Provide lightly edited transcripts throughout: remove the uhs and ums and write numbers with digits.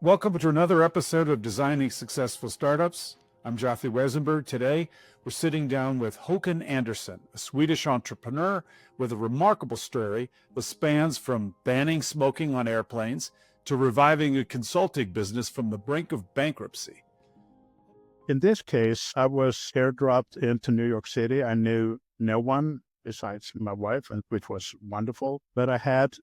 Welcome to another episode of Designing Successful Startups. I'm Jothy Rosenberg. Today, we're sitting down with Håkan Andersson, a Swedish entrepreneur with a remarkable story that spans from banning smoking on airplanes to reviving a consulting business from the brink of bankruptcy. In this case, I was airdropped into New York City. I knew no one besides my wife, which was wonderful. But I had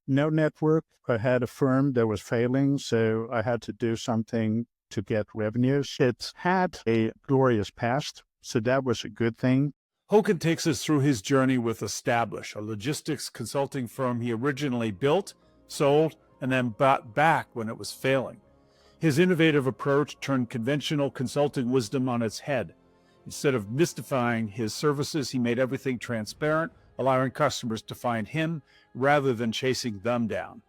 no network. I had a firm that was failing, so I had to do something to get revenues. It had a glorious past, so that was a good thing. Håkan takes us through his journey with Establish, a logistics consulting firm he originally built, sold, and then bought back when it was failing. His innovative approach turned conventional consulting wisdom on its head. Instead of mystifying his services, he made everything transparent, allowing customers to find him rather than chasing them down.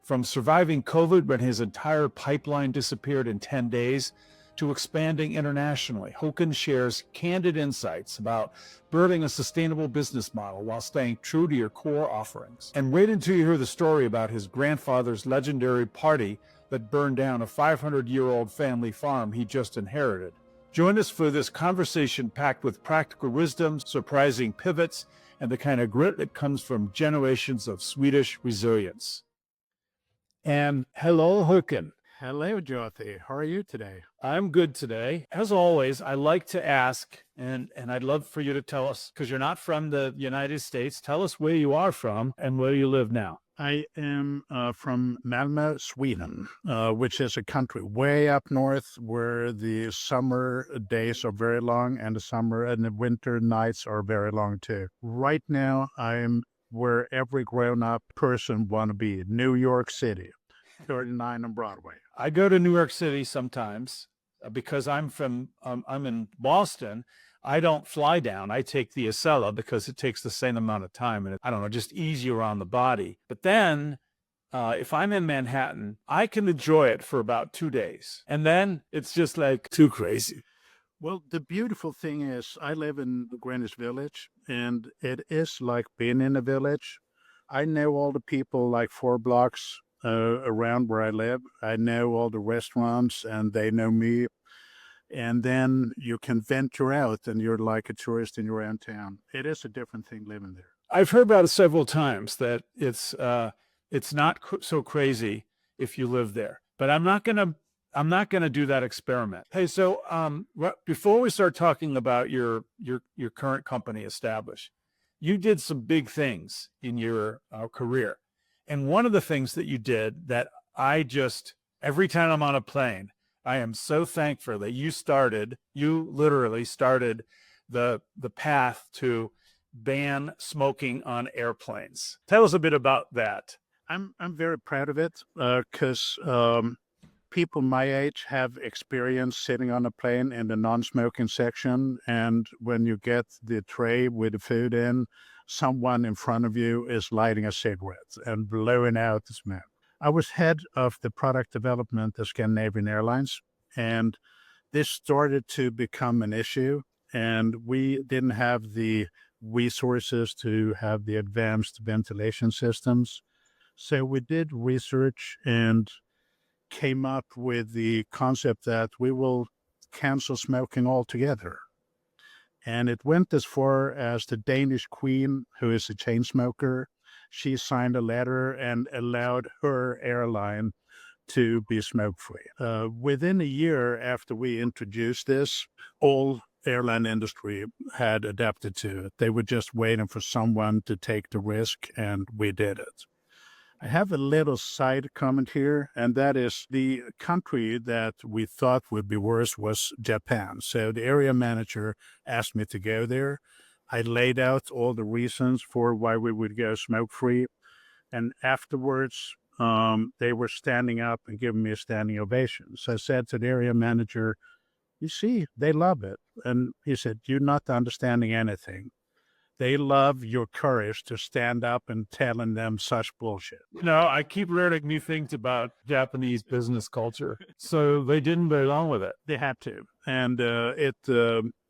From surviving COVID when his entire pipeline disappeared in 10 days to expanding internationally, Håkan shares candid insights about building a sustainable business model while staying true to your core offerings. And wait until you hear the story about his grandfather's legendary party that burned down a 500-year-old family farm he just inherited. Join us for this conversation packed with practical wisdom, surprising pivots, and the kind of grit that comes from generations of Swedish resilience. And hello, Håkan. Hello, Jothy. How are you today? I'm good today. As always, I like to ask, and I'd love for you to tell us, because you're not from the United States, tell us where you are from and where you live now. I am from Malmö, Sweden, which is a country way up north where the summer days are very long and the winter nights are very long too. Right now, I'm where every grown-up person want to be, New York City, 39 on Broadway. I go to New York City sometimes because I'm in Boston. I don't fly down. I take the Acela because it takes the same amount of time and just easier on the body. But then if I'm in Manhattan, I can enjoy it for about 2 days. And then it's just like too crazy. Well, the beautiful thing is I live in Greenwich Village, and it is like being in a village. I know all the people like 4 blocks around where I live. I know all the restaurants, and they know me. And then you can venture out and you're like a tourist in your own town. It is a different thing living there. I've heard about it several times that it's not so crazy if you live there, but I'm not gonna do that experiment. Hey, so before we start talking about your current company, Establish, you did some big things in your career, and one of the things that you did that every time I'm on a plane, I am so thankful that you literally started the path to ban smoking on airplanes. Tell us a bit about that. I'm very proud of it because people my age have experience sitting on a plane in the non-smoking section. And when you get the tray with the food in, someone in front of you is lighting a cigarette and blowing out the smoke. I was head of the product development at Scandinavian Airlines, and this started to become an issue, and we didn't have the resources to have the advanced ventilation systems. So we did research and came up with the concept that we will cancel smoking altogether. And it went as far as the Danish queen, who is a chain smoker. She signed a letter and allowed her airline to be smoke-free. Within a year after we introduced this, all airline industry had adapted to it. They were just waiting for someone to take the risk, and we did it. I have a little side comment here, and that is the country that we thought would be worse was Japan. So the area manager asked me to go there. I laid out all the reasons for why we would go smoke-free. And afterwards, they were standing up and giving me a standing ovation. So I said to the area manager, you see, they love it. And he said, you're not understanding anything. They love your courage to stand up and telling them such bullshit. I keep learning new things about Japanese business culture. So they didn't go along with it. They had to. And it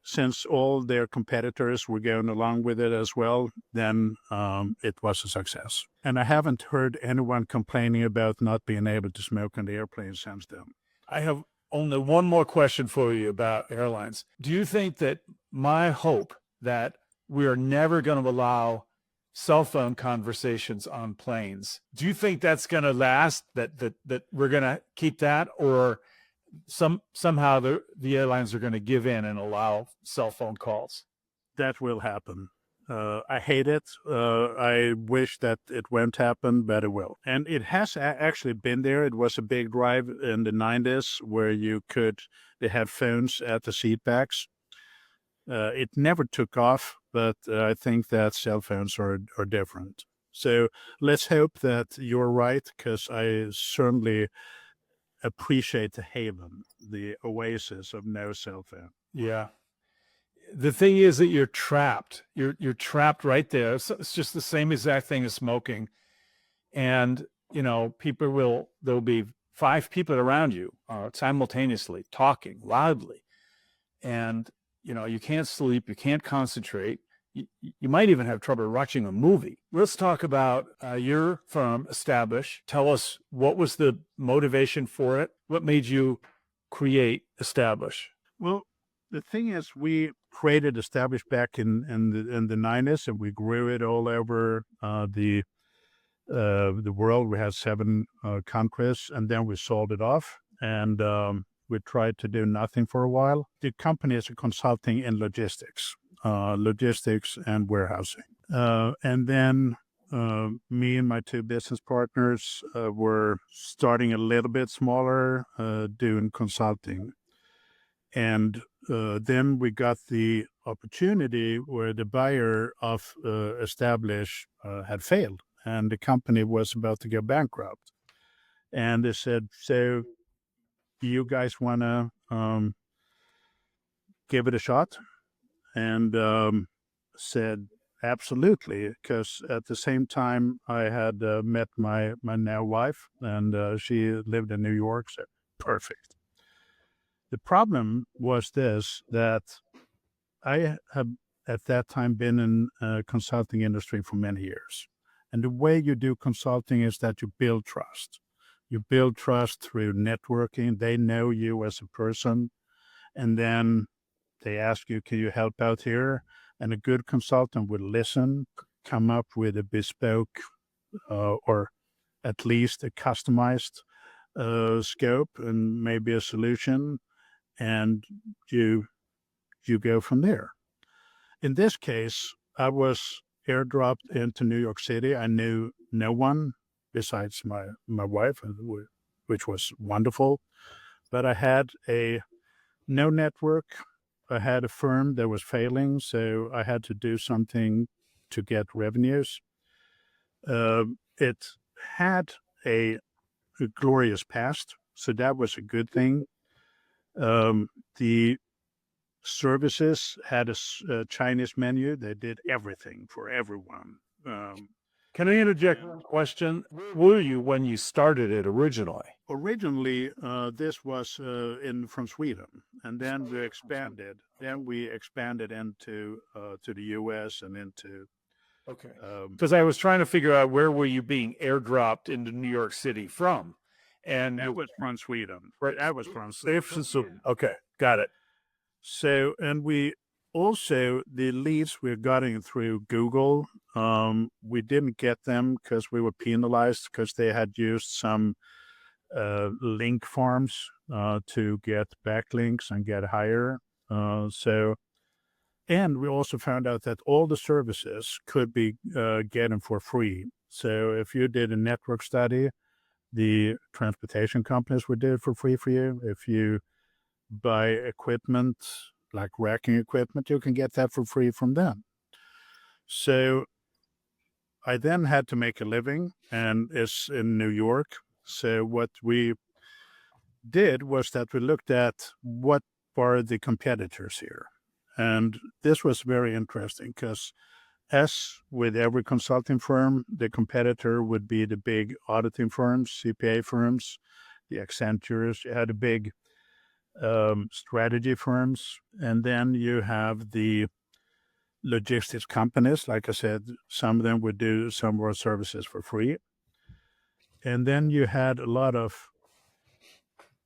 since all their competitors were going along with it as well, then it was a success. And I haven't heard anyone complaining about not being able to smoke on the airplane since then. I have only one more question for you about airlines. Do you think that my hope that we are never going to allow cell phone conversations on planes, do you think that's going to last, that we're going to keep that, or somehow the airlines are going to give in and allow cell phone calls? That will happen. I hate it. I wish that it won't happen, but it will. And it has actually been there. It was a big drive in the 90s where they had phones at the seat backs. It never took off, but I think that cell phones are different. So let's hope that you're right, because I certainly appreciate the haven, the oasis of no cell phone. Yeah. The thing is that you're trapped. You're trapped right there. It's just the same exact thing as smoking. And, there'll be 5 people around you simultaneously talking loudly. And, you can't sleep, you can't concentrate. You might even have trouble watching a movie. Let's talk about your firm, Establish. Tell us, what was the motivation for it? What made you create Establish? Well, the thing is, we created Establish back in the 90s, and we grew it all over the world. We had 7 countries, and then we sold it off, and we tried to do nothing for a while. The company is a consulting in logistics and warehousing. And then me and my 2 business partners were starting a little bit smaller, doing consulting. And then we got the opportunity where the buyer of Establish had failed, and the company was about to go bankrupt. And they said, so you guys want to give it a shot? And said, absolutely, because at the same time I had met my now wife, and she lived in New York, so perfect. The problem was this, that I have at that time been in consulting industry for many years. And the way you do consulting is that you build trust. You build trust through networking. They know you as a person. And then they ask you, can you help out here? And a good consultant would listen, come up with a bespoke or at least a customized scope and maybe a solution, and you go from there. In this case, I was airdropped into New York City. I knew no one besides my wife, which was wonderful. But I had no network. I had a firm that was failing, so I had to do something to get revenues. It had a glorious past, so that was a good thing. The services had a Chinese menu. They did everything for everyone. Can I interject one question? Where were you when you started it originally? Originally, this was from Sweden, and then we expanded. Then we expanded into to the U.S. and into. Okay. Because I was trying to figure out, where were you being airdropped into New York City from? And that was from Sweden. Right. That was from Sweden. Okay, got it. So, and we also, the leads we're getting through Google, we didn't get them because we were penalized because they had used some link farms to get backlinks and get higher. And we also found out that all the services could be getting for free. So if you did a network study, the transportation companies would do it for free for you. If you buy equipment, like racking equipment, you can get that for free from them. So I then had to make a living, and it's in New York. So what we did was that we looked at what are the competitors here. And this was very interesting because, as with every consulting firm, the competitor would be the big auditing firms, CPA firms, the Accentures. You had a big strategy firms, and then you have the logistics companies. Like I said, some of them would do some of our services for free. And then you had a lot of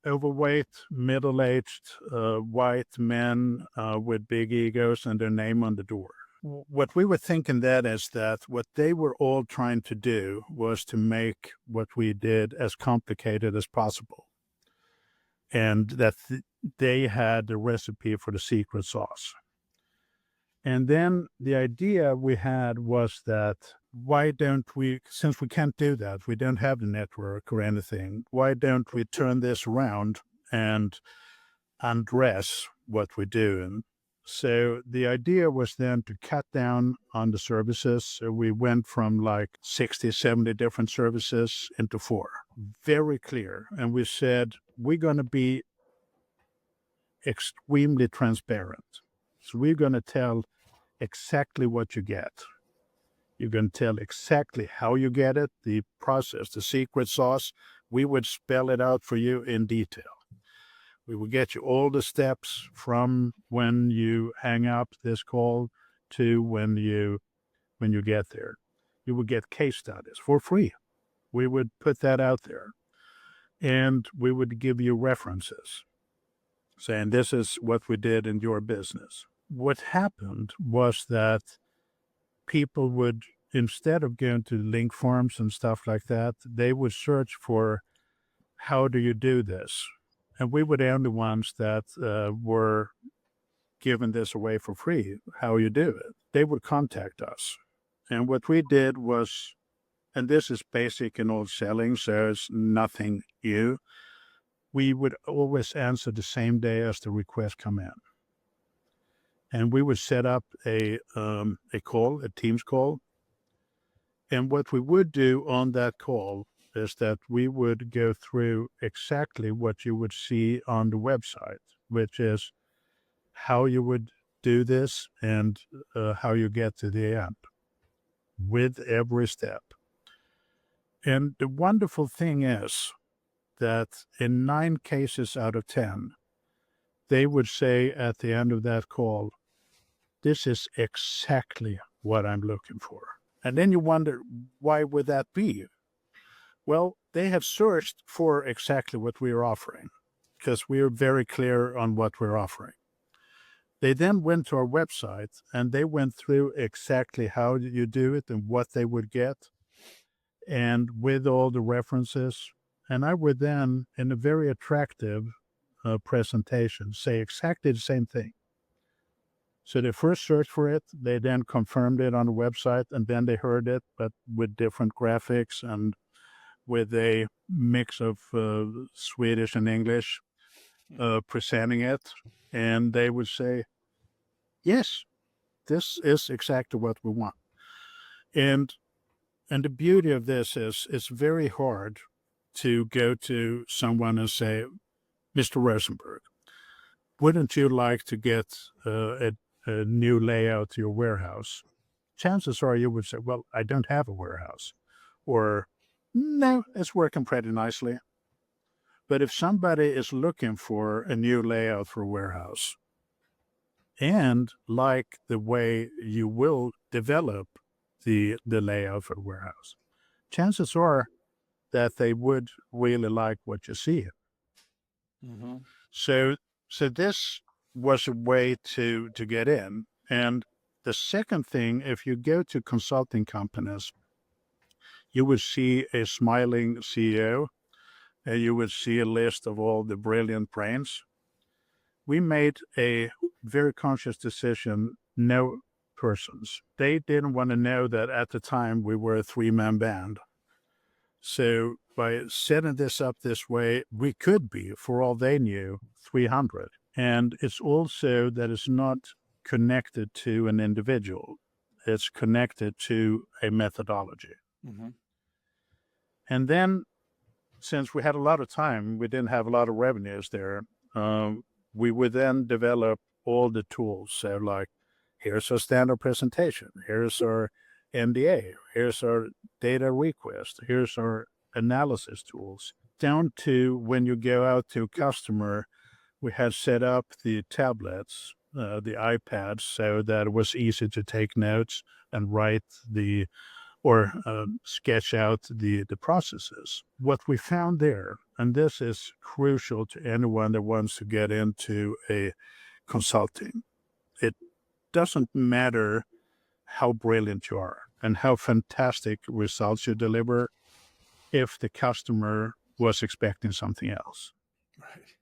overweight, middle-aged, white men with big egos and their name on the door. What we were thinking that is that what they were all trying to do was to make what we did as complicated as possible. And that they had the recipe for the secret sauce. And then the idea we had was that why don't we, since we can't do that, we don't have the network or anything, why don't we turn this around and undress what we're doing? So the idea was then to cut down on the services. So we went from like 60, 70 different services into 4. Very clear. And we said, we're going to be extremely transparent. So we're going to tell exactly what you get. You're going to tell exactly how you get it, the process, the secret sauce. We would spell it out for you in detail. We will get you all the steps from when you hang up this call to when you get there. You will get case studies for free. We would put that out there. And we would give you references saying this is what we did in your business. What happened was that people would, instead of going to link farms and stuff like that, they would search for how do you do this? And we were the only ones that were giving this away for free, how you do it. They would contact us. And what we did was, and this is basic in all selling, so it's nothing new, we would always answer the same day as the request come in. And we would set up a call, a Teams call. And what we would do on that call is that we would go through exactly what you would see on the website, which is how you would do this and how you get to the end with every step. And the wonderful thing is that in 9 cases out of 10, they would say at the end of that call, this is exactly what I'm looking for. And then you wonder, why would that be? Well, they have searched for exactly what we are offering because we are very clear on what we're offering. They then went to our website and they went through exactly how you do it and what they would get and with all the references. And I would then, in a very attractive presentation, say exactly the same thing. So they first searched for it, they then confirmed it on the website, and then they heard it, but with different graphics and with a mix of Swedish and English presenting it. And they would say, yes, this is exactly what we want. And the beauty of this is it's very hard to go to someone and say, Mr. Rosenberg, wouldn't you like to get a new layout to your warehouse? Chances are you would say, well, I don't have a warehouse. Or, no, it's working pretty nicely. But if somebody is looking for a new layout for a warehouse and like the way you will develop the layout for the warehouse, chances are that they would really like what you see. Mm-hmm. So this was a way to get in. And the second thing, if you go to consulting companies, you would see a smiling CEO, and you would see a list of all the brilliant brains. We made a very conscious decision, no persons. They didn't want to know that at the time we were a 3-man band. So by setting this up this way, we could be, for all they knew, 300. And it's also that it's not connected to an individual. It's connected to a methodology. Mm-hmm. And then, since we had a lot of time, we didn't have a lot of revenues there, we would then develop all the tools. So like, here's our standard presentation. Here's our NDA. Here's our data request. Here's our analysis tools. Down to when you go out to a customer, We had set up the tablets, the iPads, so that it was easy to take notes and write or sketch out the processes. What we found there, and this is crucial to anyone that wants to get into a consulting, it doesn't matter how brilliant you are and how fantastic results you deliver if the customer was expecting something else. Right.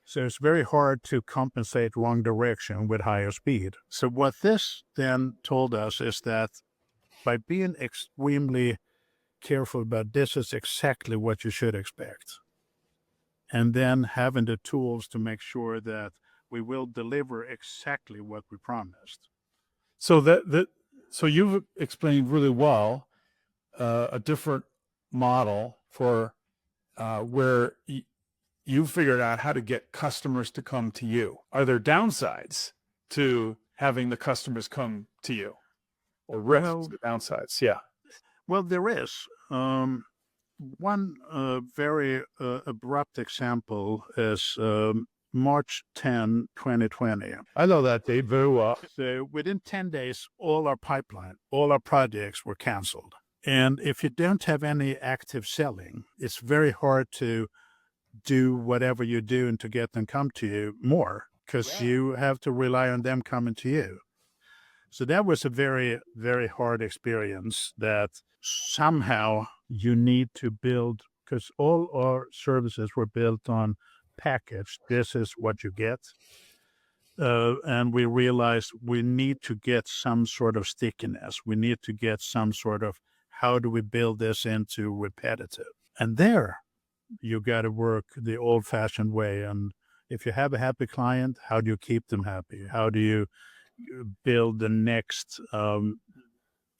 So it's very hard to compensate wrong direction with higher speed. So what this then told us is that by being extremely careful about this is exactly what you should expect, and then having the tools to make sure that we will deliver exactly what we promised. So you've explained really well a different model for where you figured out how to get customers to come to you. Are there downsides to having the customers come to you, or risks, downsides? Yeah. Well, there is. One very abrupt example is March 10, 2020. I know that date very well. So within 10 days, all our pipeline, all our projects were canceled. And if you don't have any active selling, it's very hard to do whatever you're doing to get them come to you more, because you have to rely on them coming to you. So that was a very, very hard experience that somehow you need to build, because all our services were built on package. This is what you get. And we realized we need to get some sort of stickiness. We need to get some sort of, how do we build this into repetitive? And there you got to work the old fashioned way. And if you have a happy client, how do you keep them happy? How do you build the next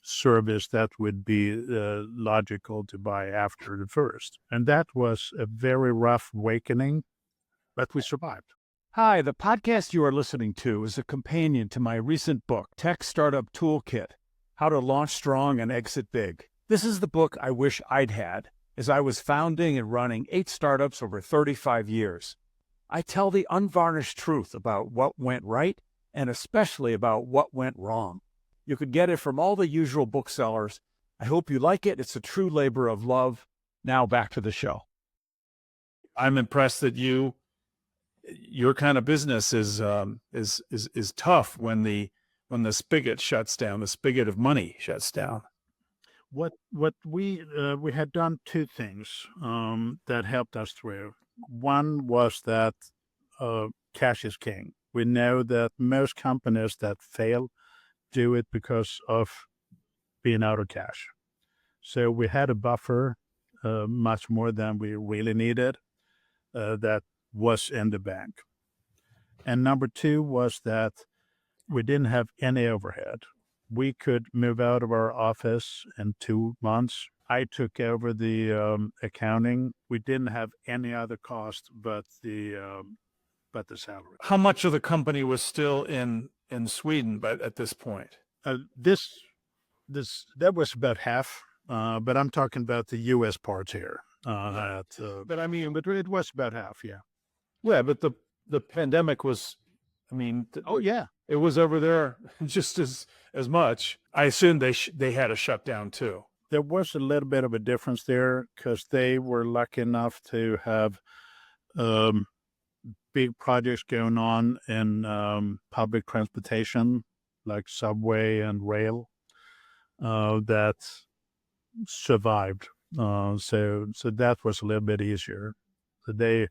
service that would be logical to buy after the first? And that was a very rough awakening, but we survived. Hi, the podcast you are listening to is a companion to my recent book, Tech Startup Toolkit: How to Launch Strong and Exit Big. This is the book I wish I'd had, as I was founding and running 8 startups over 35 years. I tell the unvarnished truth about what went right and especially about what went wrong. You could get it from all the usual booksellers. I hope you like it. It's a true labor of love. Now back to the show. I'm impressed that your kind of business is tough when the spigot shuts down, the spigot of money shuts down. What we had done 2 things that helped us through. One was that cash is king. We know that most companies that fail do it because of being out of cash. So we had a buffer, much more than we really needed, that was in the bank. And number 2 was that we didn't have any overhead. We could move out of our office in 2 months. I took over the accounting. We didn't have any other cost but the salary. How much of the company was still in Sweden, but at this point? That was about half, but I'm talking about the U.S. parts here. But it was about half, yeah. Yeah, but the pandemic was, Oh yeah, it was over there just as much. I assume they had a shutdown too. There was a little bit of a difference there because they were lucky enough to have big projects going on in public transportation, like subway and rail, that survived. So that was a little bit easier. So they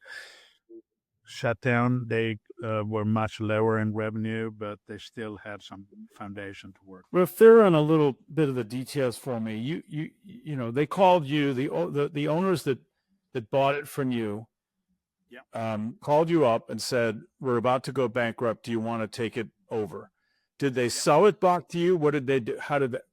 shut down. They were much lower in revenue, but they still had some foundation to work. Well, fill in a little bit of the details for me. You know, they called you, the owners that bought it from you. Yeah. Called you up and said, "We're about to go bankrupt. Do you want to take it over?" Did they sell it back to you? What did they do?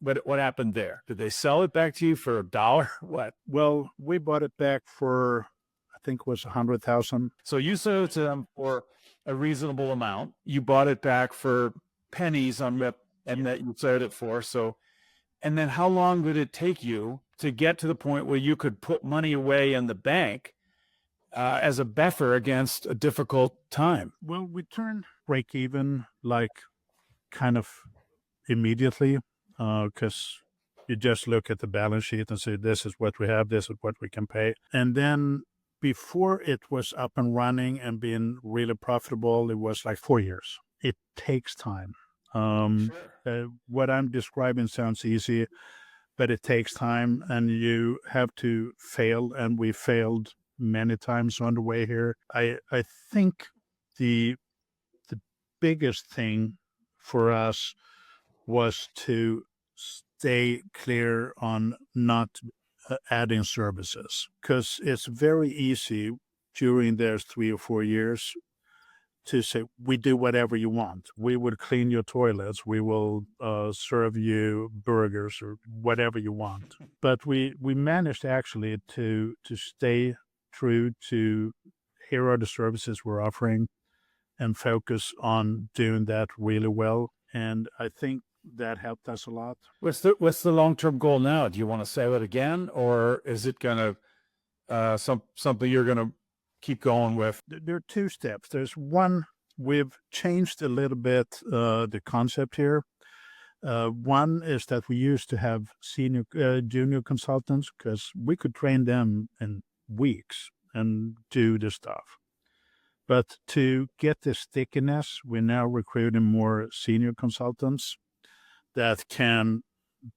What happened there? Did they sell it back to you for $1? What? Well, we bought it back for, I think it was $100,000. So you sold it to them for a reasonable amount. You bought it back for pennies on rip, and that you sold it for. So, and then how long did it take you to get to the point where you could put money away in the bank as a buffer against a difficult time? Well, we turn break even like kind of immediately because you just look at the balance sheet and say, this is what we have, this is what we can pay. And then before it was up and running and being really profitable, it was like 4 years. It takes time. What I'm describing sounds easy, but it takes time and you have to fail. And we failed many times on the way here. I think the biggest thing for us was to stay clear on not adding services, because it's very easy during those 3 or 4 years to say, we do whatever you want. We will clean your toilets. We will serve you burgers or whatever you want. But we managed actually to stay true to, here are the services we're offering, and focus on doing that really well. And I think that helped us a lot. What's the long-term goal now? Do you want to say it again, or is it going to something you're going to keep going with? There are two steps. There's one, we've changed a little bit the concept here. One is that we used to have junior consultants because we could train them in weeks and do the stuff. But to get the stickiness, we're now recruiting more senior consultants that can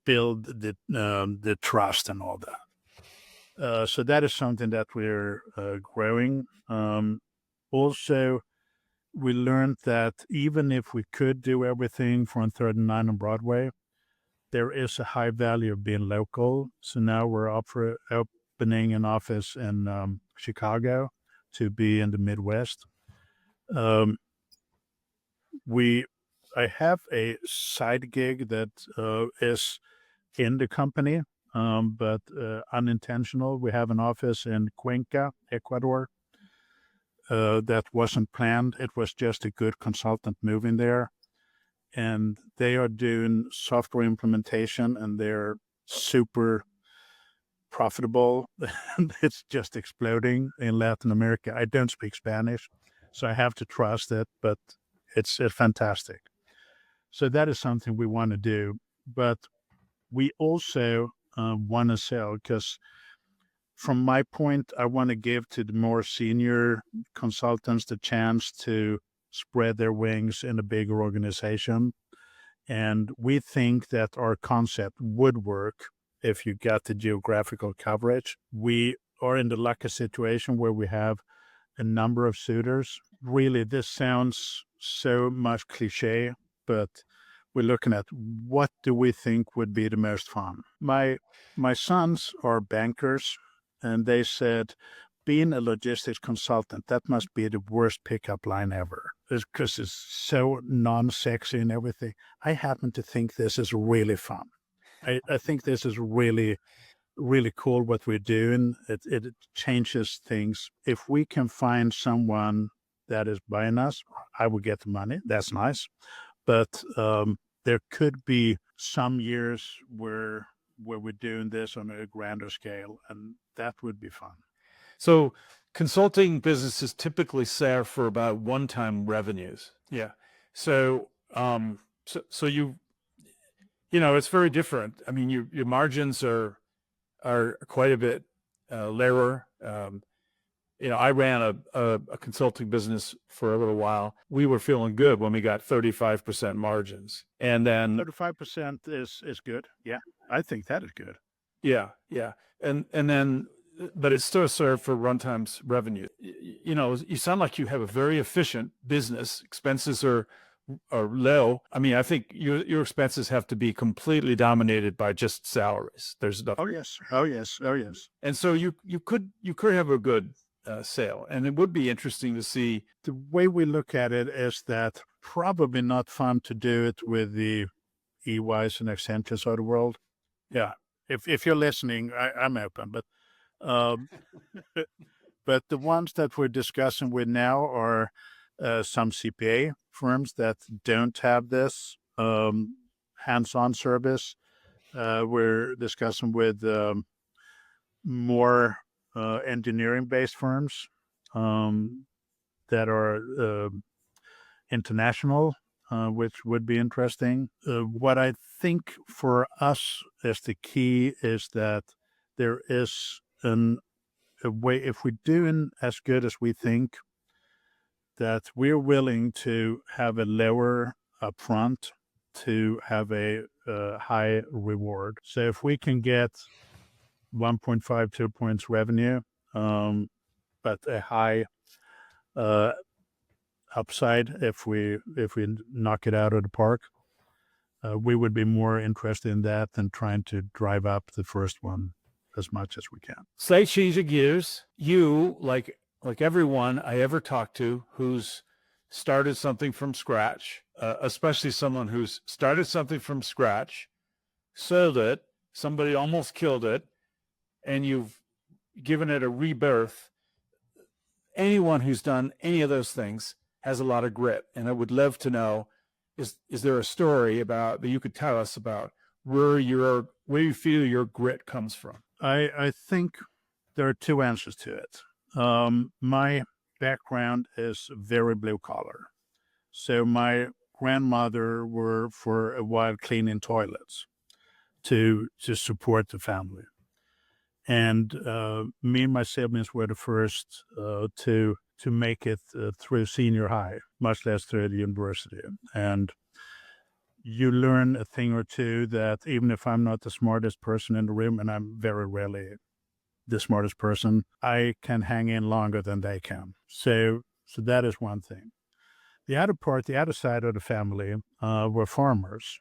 build the trust and all that. So that is something that we're growing. Also, we learned that even if we could do everything from 39 on Broadway, there is a high value of being local. So now we're opening an office in Chicago to be in the Midwest. I have a side gig that is in the company, but unintentional. We have an office in Cuenca, Ecuador. That wasn't planned. It was just a good consultant moving there. And they are doing software implementation, and they're super profitable. It's just exploding in Latin America. I don't speak Spanish, so I have to trust it, but it's fantastic. So that is something we want to do. But we also want to sell, because from my point, I want to give to the more senior consultants the chance to spread their wings in a bigger organization. And we think that our concept would work if you got the geographical coverage. We are in the lucky situation where we have a number of suitors. Really, this sounds so much cliche, but we're looking at what do we think would be the most fun. My sons are bankers, and they said, being a logistics consultant, that must be the worst pickup line ever, because it's so non-sexy and everything. I happen to think this is really fun. I think this is really, really cool what we're doing. It changes things. If we can find someone that is buying us, I will get the money. That's nice. But there could be some years where we're doing this on a grander scale, and that would be fun. So consulting businesses typically serve for about one-time revenues. Yeah. So so you know, it's very different. I mean, your margins are quite a bit lower. You know, I ran a consulting business for a little while. We were feeling good when we got 35% margins, and then 35% is good. Yeah, I think that is good. Yeah, and then, but it's still served for runtime's revenue. You know, you sound like you have a very efficient business. Expenses are low. I mean, I think your expenses have to be completely dominated by just salaries. There's nothing. Oh yes. And so you could have a good sale, and it would be interesting to see. The way we look at it is that probably not fun to do it with the EYs and Accentures of the world. Yeah, if you're listening, I'm open, but but the ones that we're discussing with now are some CPA firms that don't have this hands-on service. We're discussing with more engineering-based firms that are international, which would be interesting. What I think for us is the key is that there is a way, if we're doing as good as we think, that we're willing to have a lower upfront to have a high reward. So if we can get 1.5, 2 points revenue, but a high upside if we knock it out of the park, we would be more interested in that than trying to drive up the first one as much as we can. Slight change of gears. You, like everyone I ever talked to who's started something from scratch, especially someone who's started something from scratch, sold it, somebody almost killed it, and you've given it a rebirth. Anyone who's done any of those things has a lot of grit. And I would love to know, is there a story about that you could tell us about where you feel your grit comes from? I think there are two answers to it. My background is very blue collar. So my grandmother were for a while cleaning toilets to support the family. And me and my siblings were the first to make it through senior high, much less through the university. And you learn a thing or two that even if I'm not the smartest person in the room, and I'm very rarely the smartest person, I can hang in longer than they can. So that is one thing. The other side of the family were farmers.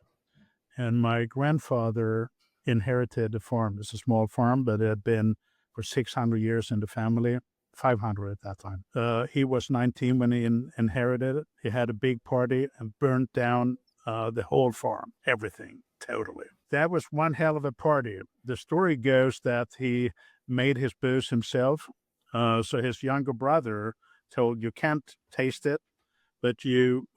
And my grandfather inherited the farm. It's a small farm, but it had been for 600 years in the family, 500 at that time. He was 19 when he inherited it. He had a big party and burnt down the whole farm, everything, totally. That was one hell of a party. The story goes that he made his booze himself. So his younger brother told, you can't taste it, but you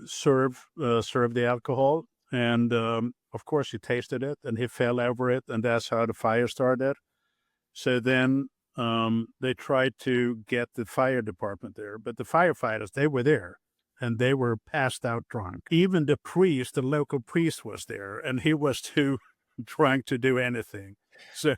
serve the alcohol. And of course, he tasted it and he fell over it. And that's how the fire started. So then they tried to get the fire department there. But the firefighters, they were there. And they were passed out drunk. Even the priest, the local priest, was there. And he was too drunk to do anything. So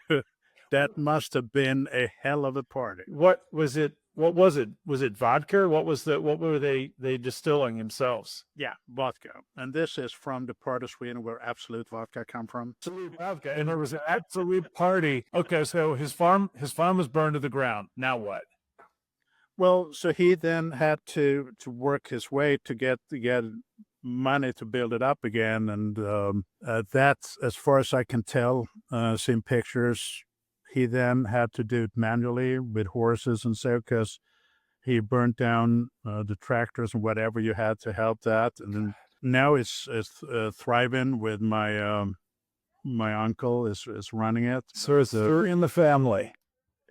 that must have been a hell of a party. What was it? What was it? Was it vodka? What were they distilling themselves? Yeah, vodka. And this is from the part of Sweden where Absolute vodka come from. Absolute vodka. And there was an absolute party. Okay, so his farm was burned to the ground. Now what? Well, so he then had to work his way to get money to build it up again. And that's, as far as I can tell, seeing pictures, he then had to do it manually with horses and so, because he burnt down the tractors and whatever you had to help that. And then now it's thriving with my uncle is running it. So it's in the family.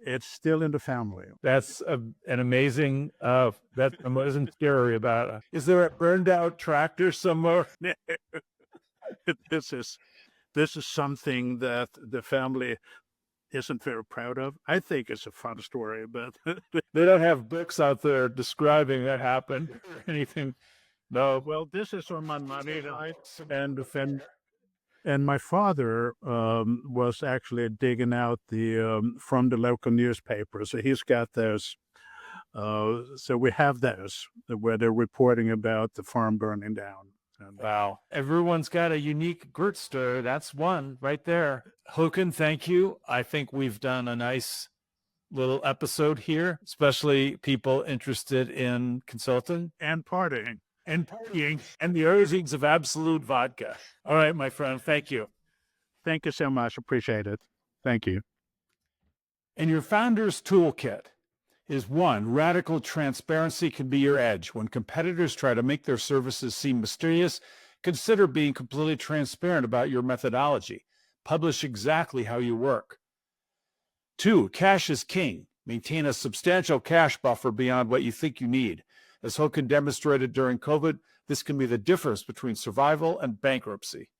It's still in the family. That's an amazing, that wasn't scary about it. Is there a burned out tractor somewhere? This is something that the family isn't very proud of. I think it's a fun story, but they don't have books out there describing that happened or anything. No. Well, this is on my money, and my father was actually digging out the from the local newspaper. So he's got those. So we have those where they're reporting about the farm burning down. And, wow. Everyone's got a unique grit story. That's one right there. Håkan, thank you. I think we've done a nice little episode here, especially people interested in consulting and partying. And the urgings of Absolute vodka. All right, my friend. Thank you. Thank you so much. Appreciate it. Thank you. And your founder's toolkit is one, radical transparency can be your edge. When competitors try to make their services seem mysterious, consider being completely transparent about your methodology. Publish exactly how you work. 2, cash is king. Maintain a substantial cash buffer beyond what you think you need. As Håkan demonstrated during COVID, this can be the difference between survival and bankruptcy.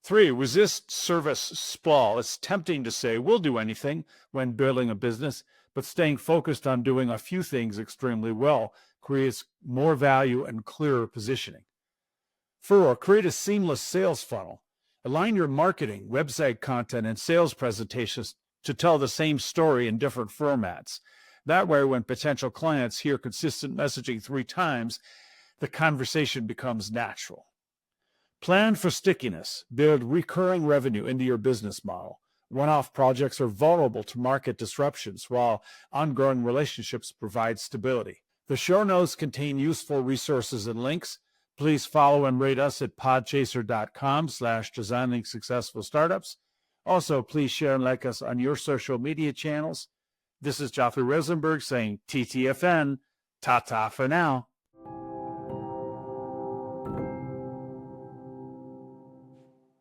3. Resist service sprawl. It's tempting to say we'll do anything when building a business, but staying focused on doing a few things extremely well creates more value and clearer positioning. 4. Create a seamless sales funnel. Align your marketing, website content, and sales presentations to tell the same story in different formats. That way, when potential clients hear consistent messaging 3 times, the conversation becomes natural. Plan for stickiness. Build recurring revenue into your business model. One-off projects are vulnerable to market disruptions, while ongoing relationships provide stability. The show notes contain useful resources and links. Please follow and rate us at podchaser.com/designing successful startups. Also, please share and like us on your social media channels. This is Jothy Rosenberg saying TTFN, ta-ta for now.